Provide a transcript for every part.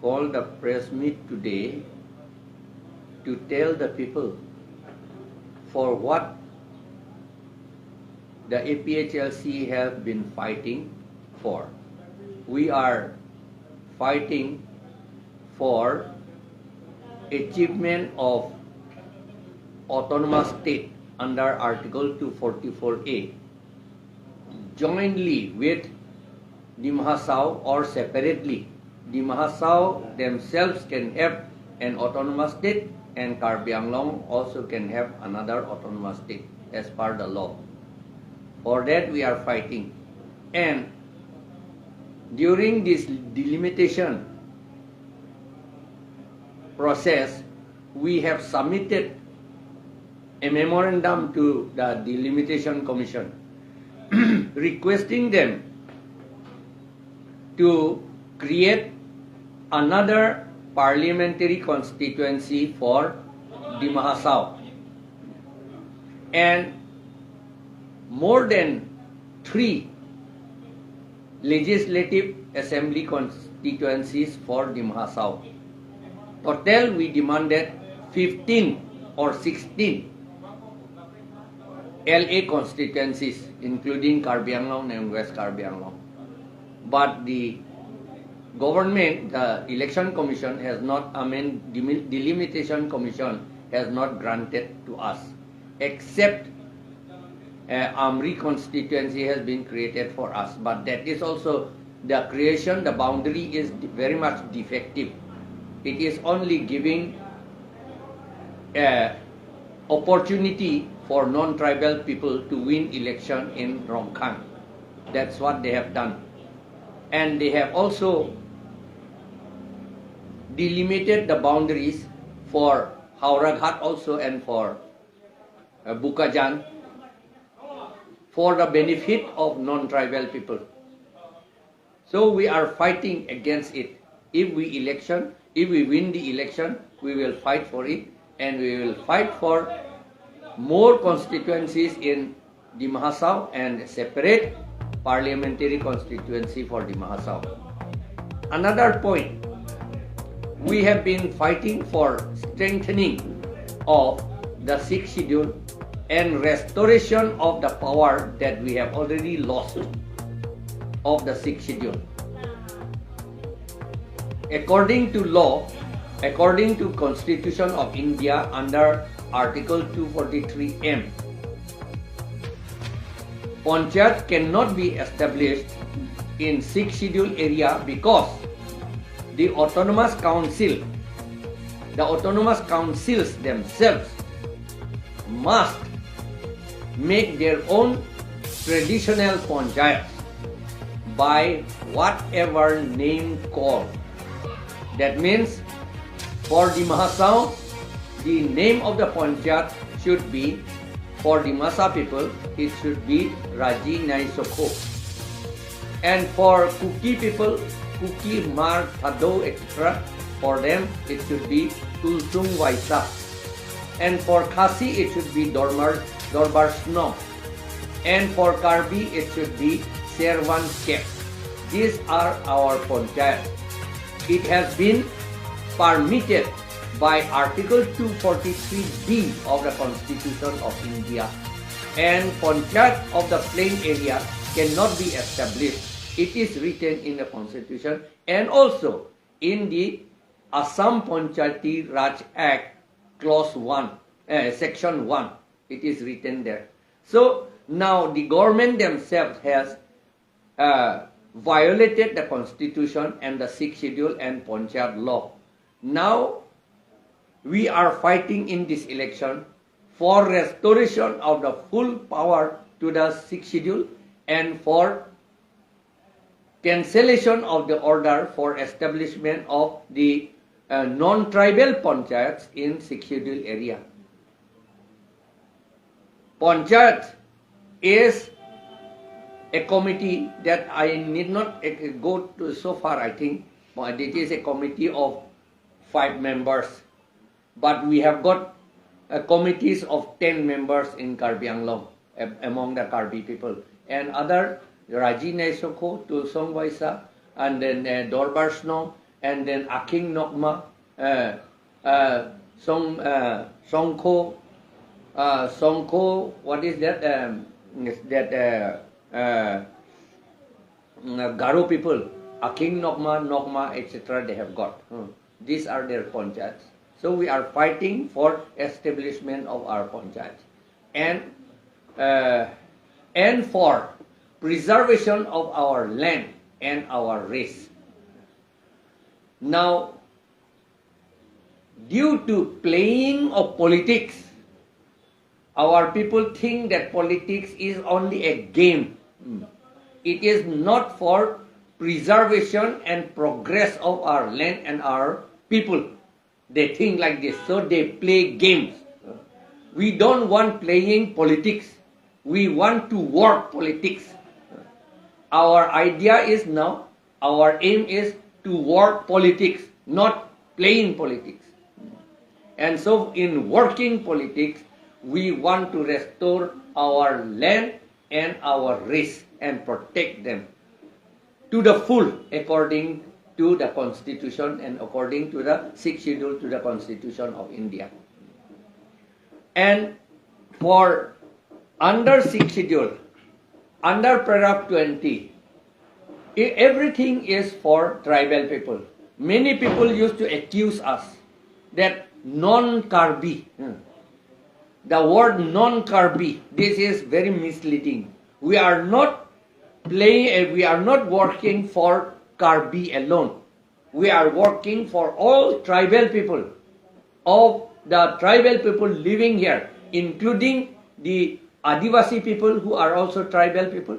called a press meet today to tell the people for what the APHLC have been fighting for. We are fighting for achievement of autonomous state under Article 244A jointly with the Mahasau or separately. The Mahasau themselves can have an autonomous state and Karbi Anglong also can have another autonomous state as per the law. For that we are fighting. And during this delimitation process, we have submitted a memorandum to the Delimitation Commission requesting them to create another parliamentary constituency for the Mahasau and more than 3 legislative assembly constituencies for the Mahasau. Total we demanded 15 or 16 LA constituencies including Karbi Anglong and West Karbi Anglong. But the government, the election commission has not, delimitation commission has not granted to us, except Amri constituency has been created for us. But that is also the creation, the boundary is very much defective. It is only giving opportunity for non-tribal people to win election in Rongkang. That's what they have done. And they have also delimited the boundaries for Hauraghat also and for Bukajan for the benefit of non-tribal people. So we are fighting against it. If we win the election, we will fight for it, and we will fight for more constituencies in the Mahasau and separate parliamentary constituency for the Mahasau. Another point, we have been fighting for strengthening of the 6th schedule and restoration of the power that we have already lost of the 6th schedule. According to law, according to Constitution of India under Article 243M, Panchayat cannot be established in 6th schedule area because the autonomous councils themselves must make their own traditional panchayats by whatever name called. That means for the Mahasau, the name of the panchayat should be, for the Masa people, it should be Raji Naisokho. And for Kuki people, Kuki, Mar, Thado, etc., for them it should be Tulsung Vaisa. And for Khasi it should be Dorbar Snom. And for Karbi it should be Servan Kep. These are our panchayats. It has been permitted by Article 243B of the Constitution of India, and panchayat of the plain area cannot be established. It is written in the Constitution and also in the Assam Panchayati Raj Act, Clause 1, Section 1. It is written there. So now the government themselves has violated the Constitution and the 6th schedule and panchayat law. Now we are fighting in this election for restoration of the full power to the 6th schedule and for cancellation of the order for establishment of the non-tribal panchayats in 6th schedule area. Panchayat is a committee that I need not go to so far, I think. It is a committee of 5 members. But we have got committees of 10 members in Karbi Anglong among the Karbi people. And other Raji Naisokho, Tulsong Vaisa, and then Dorbar Snom, and then Aking Nokma, Songko, Songko, what is that? Garo people, Aking Nokma, Nokma, etc. they have got. These are their panchayats. So we are fighting for establishment of our panchayats and for preservation of our land and our race. Now, due to playing of politics, our people think that politics is only a game. It is not for preservation and progress of our land and our people. They think like this, so they play games. We don't want playing politics. We want to work politics. Our idea is now, our aim is to work politics, not playing politics. And so in working politics, we want to restore our land and our race and protect them to the full according to the Constitution and according to the 6th schedule to the Constitution of India. And for under 6th schedule, under paragraph 20, everything is for tribal people. Many people used to accuse us that non-Karbi, the word non-Karbi, this is very misleading. We are not working for Karbi alone. We are working for all tribal people, of the tribal people living here, including the Adivasi people who are also tribal people,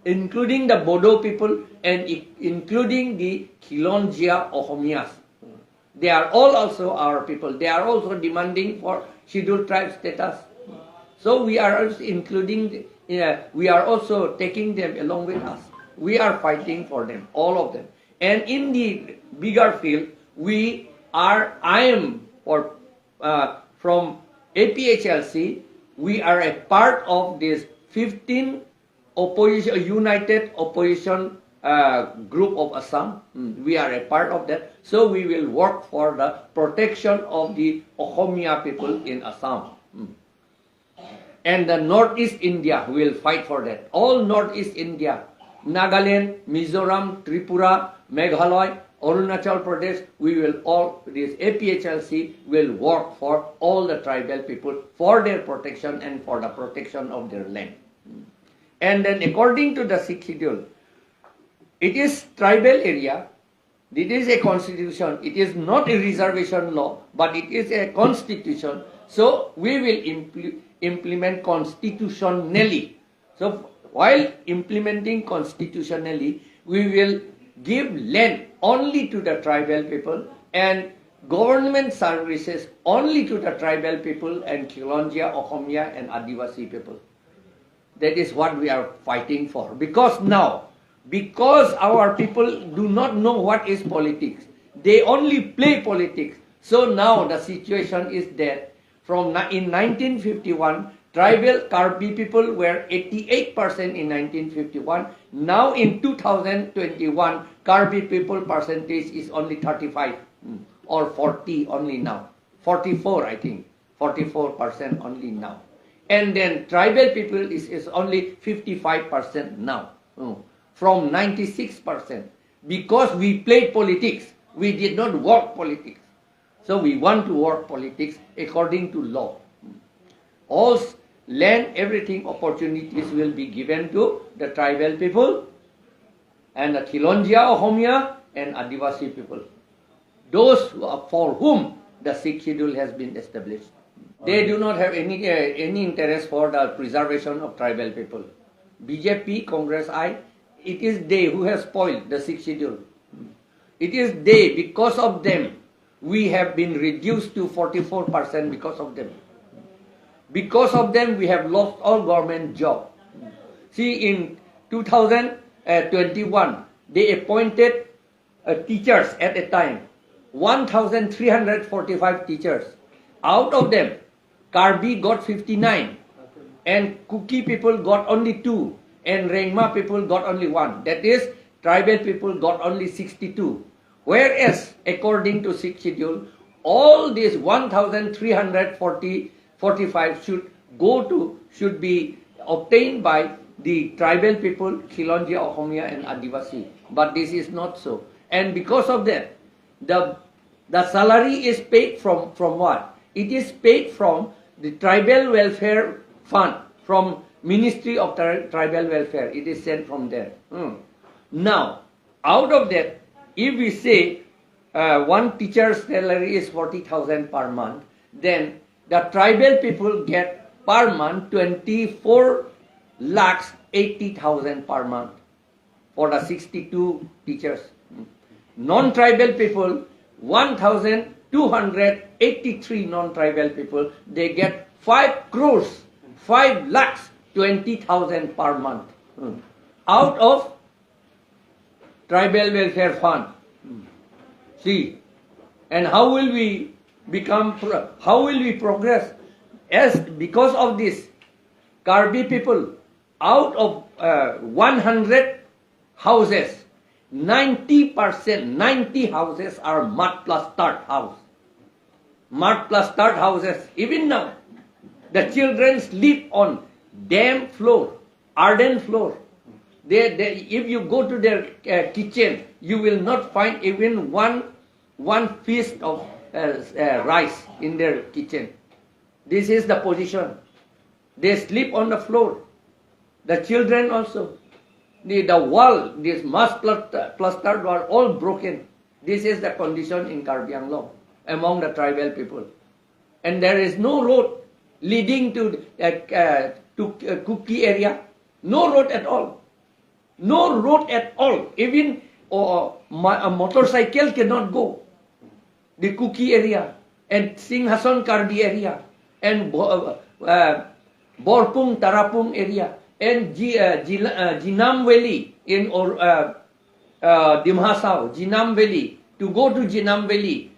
including the Bodo people and including the Khilonjia Ohomias. They are all also our people. They are also demanding for scheduled tribe status. So we are also including, we are also taking them along with us. We are fighting for them, all of them. And in the bigger field, I am from APHLC, we are a part of this 15 united opposition group of Assam. We are a part of that. So we will work for the protection of the Ohomia people in Assam. And the Northeast India will fight for that. All Northeast India, Nagaland, Mizoram, Tripura, Meghalaya, Arunachal Pradesh, this APHLC will work for all the tribal people for their protection and for the protection of their land. And then according to the 6th schedule, it is tribal area, it is a constitution, it is not a reservation law, but it is a constitution. So we will implement constitutionally. So while implementing constitutionally, we will give land only to the tribal people and government services only to the tribal people and Khilonjia, Ohomia and Adivasi people. That is what we are fighting for. Because our people do not know what is politics. They only play politics. So now the situation is that in 1951, tribal Karbi people were 88% in 1951. Now in 2021, Karbi people percentage is only 35 or 40 only now. 44 I think. 44% only now. And then tribal people is only 55% now. From 96%. Because we played politics. We did not work politics. So we want to work politics according to law. All land, everything, opportunities will be given to the tribal people and the Khilonjia, Ohomia and Adivasi people. Those for whom the 6th schedule has been established. They do not have any interest for the preservation of tribal people. BJP, Congress, it is they who have spoiled the 6th schedule. It is they, because of them, we have been reduced to 44% because of them. Because of them, we have lost all government jobs. See, in 2021, they appointed teachers at a time, 1,345 teachers. Out of them, Karbi got 59, and Kuki people got only 2, and Rengma people got only 1. That is, tribal people got only 62. Whereas, according to sixth schedule, all these 1,345 should be obtained by the tribal people, Khilonjia, Ohomia, and Adivasi. But this is not so. And because of that, the salary is paid from what? It is paid from the Tribal Welfare Fund, from Ministry of Tribal Welfare. It is sent from there. Now, out of that, if we say one teacher's salary is 40,000 per month, then the tribal people get per month 24,80,000 per month for the 62 teachers. Non-tribal people, 1,283 non-tribal people, they get 5 crores, 5,20,000 per month out of Tribal Welfare Fund. See, and how will we progress? Because of this, Karbi people, out of 100 houses, 90 houses are mud plus dirt house. Mud plus dirt houses. Even now, the children sleep on damp floor, hardened floor. If you go to their kitchen, you will not find even one fist of rice in their kitchen. This is the position. They sleep on the floor. The children also. The wall, this mud plus dirt were all broken. This is the condition in Karbi Anglong among the tribal people. And there is no road leading to Kuki area. No road at all. No road at all. Even a motorcycle cannot go. The Kuki area and Singhason Karbi area and Borpung Tarapung area and Jinam Valley in Dimhasao, Jinam Valley. To go to Jinam Valley,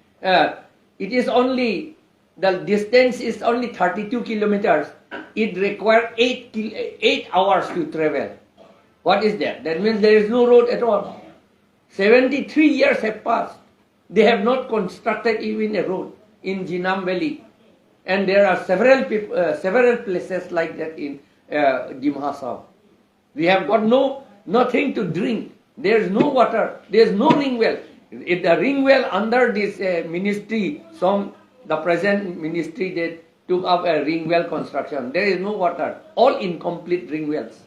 it is only, the distance is only 32 kilometers. It requires 8 hours to travel. What is that? That means there is no road at all. 73 years have passed. They have not constructed even a road in Jinam Valley. And there are several places like that in Dimhasao. We have got nothing to drink. There is no water. There is no ring well. If the ring well under this ministry, the present ministry, they took up a ring well construction. There is no water. All incomplete ring wells.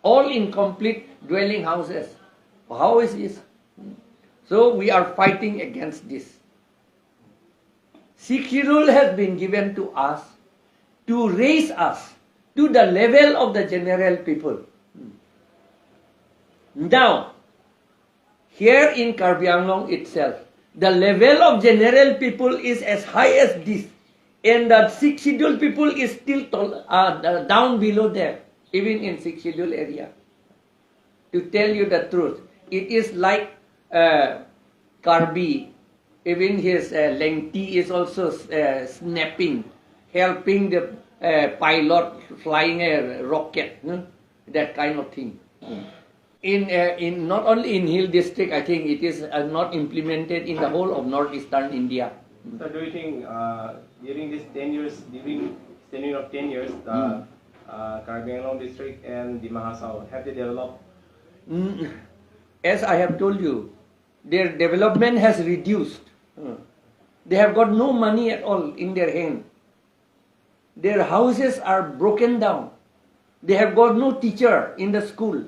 All incomplete dwelling houses. How is this? So we are fighting against this. Sikh rule has been given to us to raise us to the level of the general people. Now, here in Karbi Anglong itself, the level of general people is as high as this, and the Sikh scheduled people is still down below there, even in Sikh scheduled area. To tell you the truth, it is like Karbi, even his lengthy is also snapping, helping the pilot flying a rocket, that kind of thing. In not only in Hill district, I think it is not implemented in the whole of northeastern India. So do you think during this 10 years, during tenure of 10 years, the Karbi Anglong district and the Mahasao, have they developed? As I have told you, their development has reduced. They have got no money at all in their hand. Their houses are broken down. They have got no teacher in the school.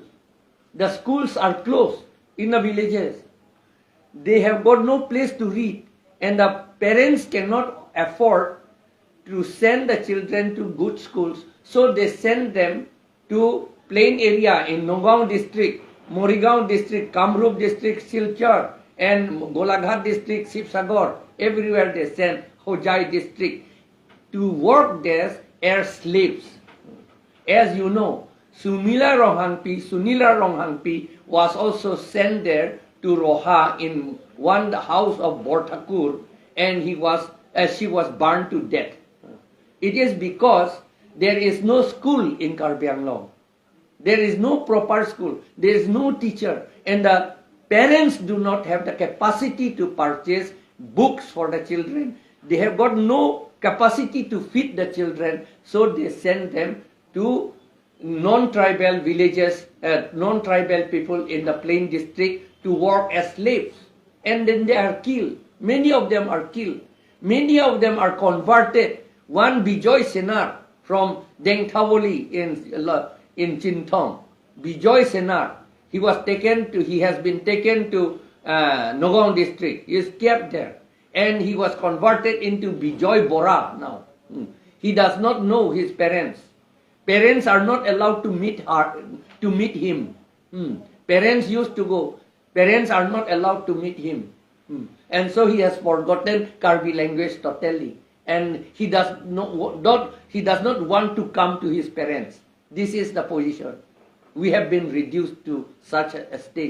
The schools are closed in the villages. They have got no place to read, and the parents cannot afford to send the children to good schools, so they send them to plain area in Nonggaon district, Morigaon district, Kamrup district, Silchar, and Golaghat district, Sibsagar. Everywhere they send, Hojai district, to work there as slaves. As you know, Sunila Ronghangpi was also sent there to Roha in one house of Borthakur, and she was burned to death. It is because there is no school in Karbi Anglong. There is no proper school. There is no teacher, and the Parents do not have the capacity to purchase books for the children. They have got no capacity to feed the children, so they send them to non-tribal villages, non-tribal people in the plain district to work as slaves. And then they are killed. Many of them are killed. Many of them are converted. One Bijoy Senar from Dengthavoli in Chintong. Bijoy Senar. He has been taken to Nagaon district. He is kept there. And he was converted into Bijoy Bora now. He does not know his parents. Parents are not allowed to meet him. Parents used to go. Parents are not allowed to meet him. And so he has forgotten Karbi language totally. And he does not want to come to his parents. This is the position. We have been reduced to such a stage.